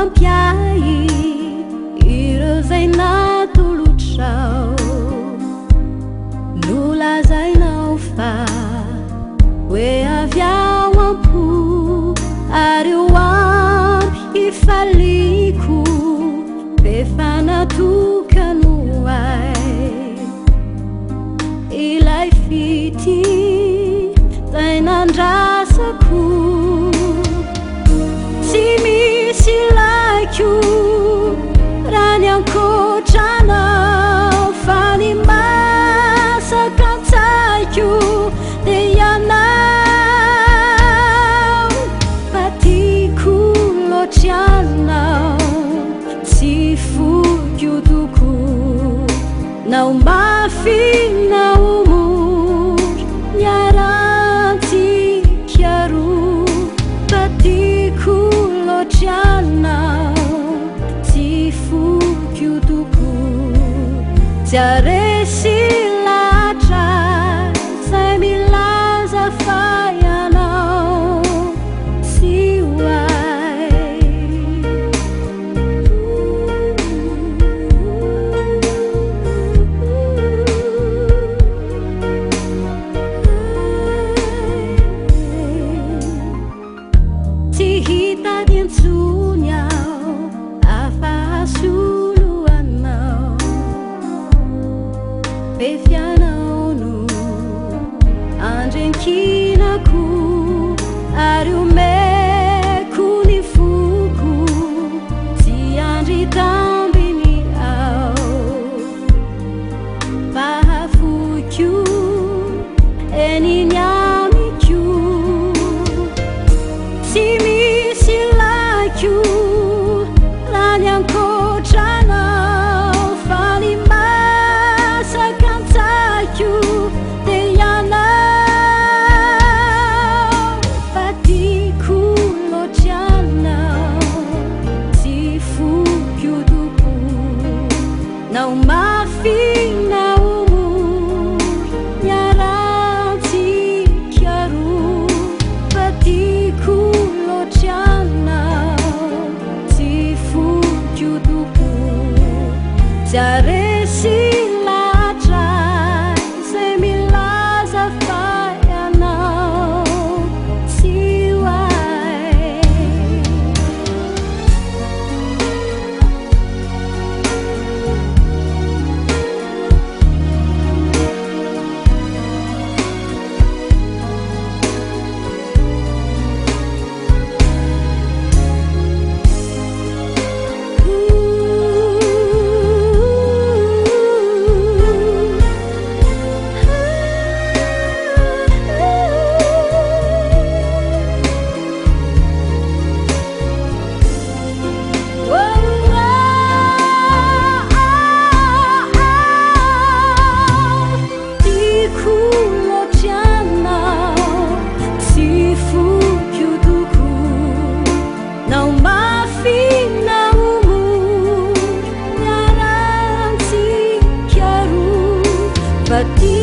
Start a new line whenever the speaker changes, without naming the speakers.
mampiai ireo zay natolotrao nolazainao fa hoe avy ao am-po ary eo ampy hifaliko be fanatokano ay ilay fity zay nandrasako tsy misy laikio raha ny ankoatranao fa ny masaka an-tsaiko dia ianao fa tiako loatry anao tsy fokio toko nao mafy nao mory niarantsika roa fa tiako loatry anao tsy fokio toko tsy aresy latra zay milaza fa ianao tsy hoay tsy hitady antsony aho afahasolo anao be fianao no andrenkinako ary omeko ny foko tsy andry tambiny ao fahafokio eniny amiko tsy misy laikio raha ny ankoatranao fa ny masaka an-tsaiko dia ianao fa tiako loatry anao tsy fokio toko nao mafy nao mory niarantsika roa fa tiako loatry anao tsy fokio toko tsy aresy latra zay milaza fa ianao tsy hoay but